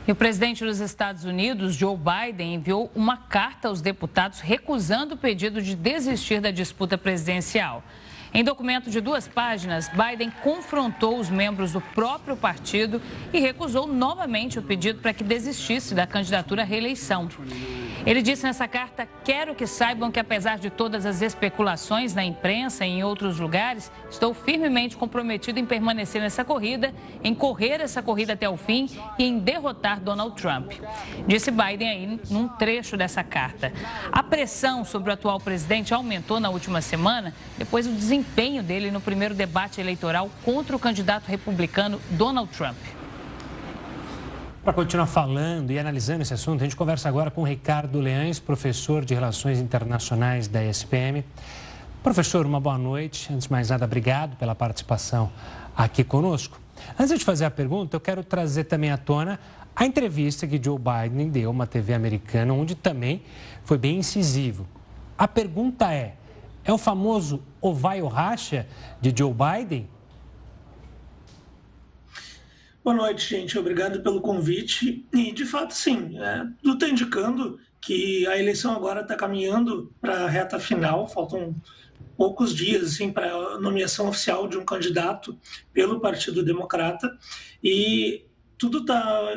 E o presidente dos Estados Unidos, Joe Biden, enviou uma carta aos deputados recusando o pedido de desistir da disputa presidencial. Em documento de 2 páginas, Biden confrontou os membros do próprio partido e recusou novamente o pedido para que desistisse da candidatura à reeleição. Ele disse nessa carta: quero que saibam que, apesar de todas as especulações na imprensa e em outros lugares, estou firmemente comprometido em permanecer nessa corrida, em correr essa corrida até o fim e em derrotar Donald Trump. Disse Biden aí num trecho dessa carta. A pressão sobre o atual presidente aumentou na última semana depois do desempenho dele no primeiro debate eleitoral contra o candidato republicano Donald Trump. Para continuar falando e analisando esse assunto, a gente conversa agora com Ricardo Leães, professor de Relações Internacionais da ESPM. Professor, uma boa noite. Antes de mais nada, obrigado pela participação aqui conosco. Antes de fazer a pergunta, eu quero trazer também à tona a entrevista que Joe Biden deu a uma TV americana, onde também foi bem incisivo. A pergunta é o famoso ou vai ou racha de Joe Biden? Boa noite, gente. Obrigado pelo convite. E, de fato, sim, tudo está indicando que a eleição agora está caminhando para a reta final. Faltam poucos dias assim, para a nomeação oficial de um candidato pelo Partido Democrata. E tudo está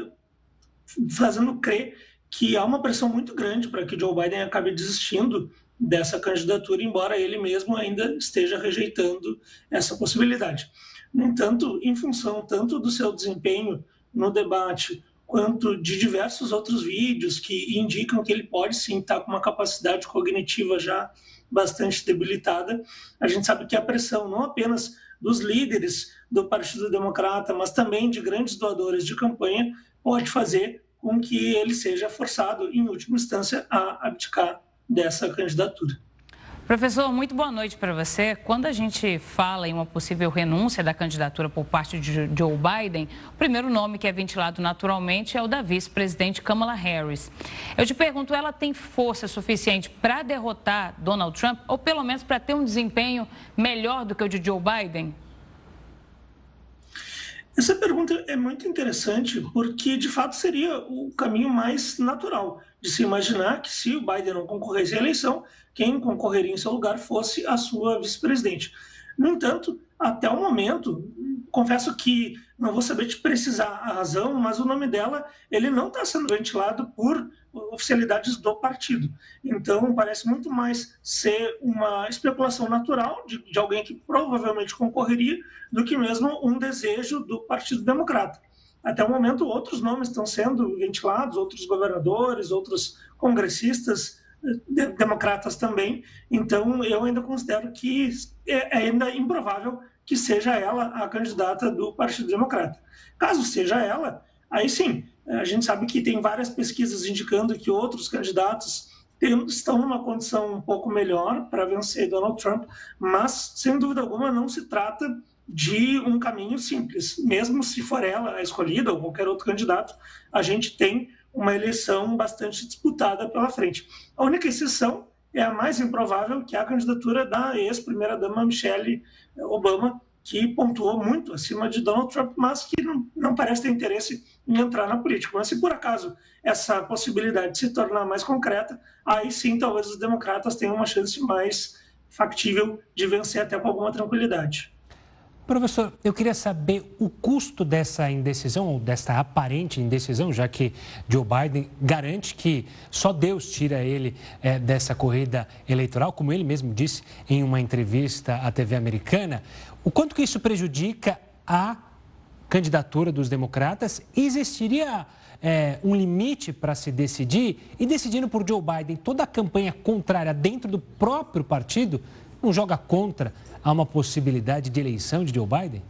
fazendo crer que há uma pressão muito grande para que Joe Biden acabe desistindo dessa candidatura, embora ele mesmo ainda esteja rejeitando essa possibilidade. No entanto, em função tanto do seu desempenho no debate, quanto de diversos outros vídeos que indicam que ele pode sim estar com uma capacidade cognitiva já bastante debilitada, a gente sabe que a pressão não apenas dos líderes do Partido Democrata, mas também de grandes doadores de campanha, pode fazer com que ele seja forçado, em última instância, a abdicar dessa candidatura. Professor, muito boa noite para você. Quando a gente fala em uma possível renúncia da candidatura por parte de Joe Biden, o primeiro nome que é ventilado naturalmente é o da vice-presidente Kamala Harris. Eu te pergunto, ela tem força suficiente para derrotar Donald Trump ou pelo menos para ter um desempenho melhor do que o de Joe Biden? Essa pergunta é muito interessante porque, de fato, seria o caminho mais natural de se imaginar que, se o Biden não concorresse à eleição, quem concorreria em seu lugar fosse a sua vice-presidente. No entanto, até o momento, confesso que não vou saber te precisar a razão, mas o nome dela ele não está sendo ventilado por oficialidades do partido. Então, parece muito mais ser uma especulação natural de alguém que provavelmente concorreria do que mesmo um desejo do Partido Democrata. Até o momento, outros nomes estão sendo ventilados, outros governadores, outros congressistas democratas também. Então, eu ainda considero que é ainda improvável que seja ela a candidata do Partido Democrata. Caso seja ela, aí sim, a gente sabe que tem várias pesquisas indicando que outros candidatos estão numa condição um pouco melhor para vencer Donald Trump, mas, sem dúvida alguma, não se trata de um caminho simples. Mesmo se for ela a escolhida ou qualquer outro candidato, a gente tem uma eleição bastante disputada pela frente. A única exceção é a mais improvável, que é a candidatura da ex-primeira-dama Michelle Obama, que pontuou muito acima de Donald Trump, mas que não parece ter interesse em entrar na política. Mas se por acaso essa possibilidade se tornar mais concreta, aí sim talvez os democratas tenham uma chance mais factível de vencer até com alguma tranquilidade. Professor, eu queria saber o custo dessa indecisão, ou desta aparente indecisão, já que Joe Biden garante que só Deus tira ele dessa corrida eleitoral, como ele mesmo disse em uma entrevista à TV americana. O quanto que isso prejudica a candidatura dos democratas? Existiria um limite para se decidir? E decidindo por Joe Biden, toda a campanha contrária dentro do próprio partido não joga contra a uma possibilidade de eleição de Joe Biden?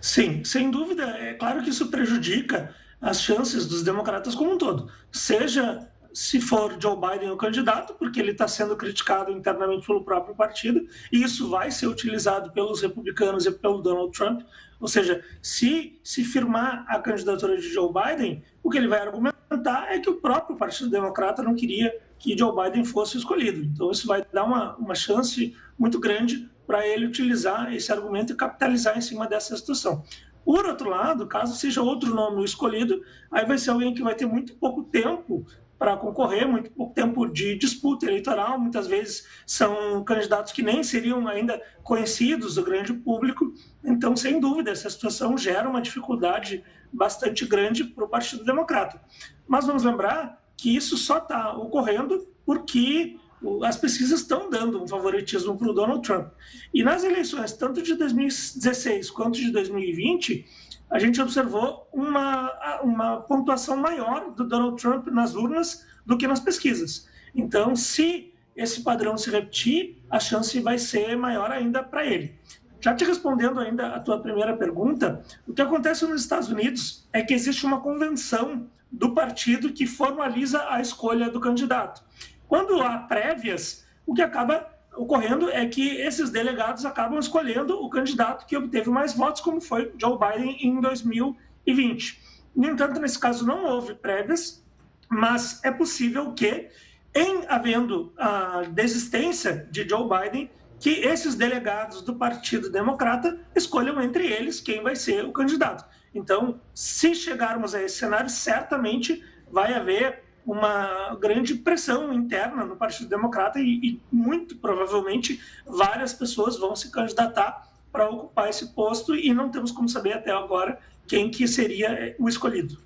Sim, sem dúvida. É claro que isso prejudica as chances dos democratas como um todo. Seja se for Joe Biden o candidato, porque ele está sendo criticado internamente pelo próprio partido, e isso vai ser utilizado pelos republicanos e pelo Donald Trump. Ou seja, se firmar a candidatura de Joe Biden, o que ele vai argumentar é que o próprio Partido Democrata não queria que Joe Biden fosse escolhido. Então, isso vai dar uma chance muito grande para ele utilizar esse argumento e capitalizar em cima dessa situação. Por outro lado, caso seja outro nome escolhido, aí vai ser alguém que vai ter muito pouco tempo para concorrer, muito pouco tempo de disputa eleitoral, muitas vezes são candidatos que nem seriam ainda conhecidos do grande público, então, sem dúvida, essa situação gera uma dificuldade bastante grande para o Partido Democrata. Mas vamos lembrar que isso só está ocorrendo porque as pesquisas estão dando um favoritismo para o Donald Trump. E nas eleições, tanto de 2016 quanto de 2020, a gente observou uma pontuação maior do Donald Trump nas urnas do que nas pesquisas. Então, se esse padrão se repetir, a chance vai ser maior ainda para ele. Já te respondendo ainda a tua primeira pergunta, o que acontece nos Estados Unidos é que existe uma convenção do partido que formaliza a escolha do candidato. Quando há prévias, o que acaba ocorrendo é que esses delegados acabam escolhendo o candidato que obteve mais votos, como foi Joe Biden em 2020. No entanto, nesse caso não houve prévias, mas é possível que, em havendo a desistência de Joe Biden, que esses delegados do Partido Democrata escolham entre eles quem vai ser o candidato. Então, se chegarmos a esse cenário, certamente vai haver uma grande pressão interna no Partido Democrata e muito provavelmente várias pessoas vão se candidatar para ocupar esse posto e não temos como saber até agora quem que seria o escolhido.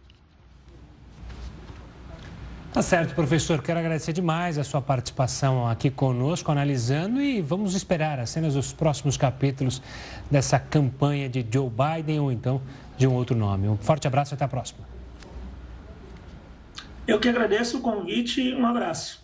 Tá certo, professor. Quero agradecer demais a sua participação aqui conosco, analisando, e vamos esperar as cenas dos próximos capítulos dessa campanha de Joe Biden ou então de um outro nome. Um forte abraço e até a próxima. Eu que agradeço o convite e um abraço.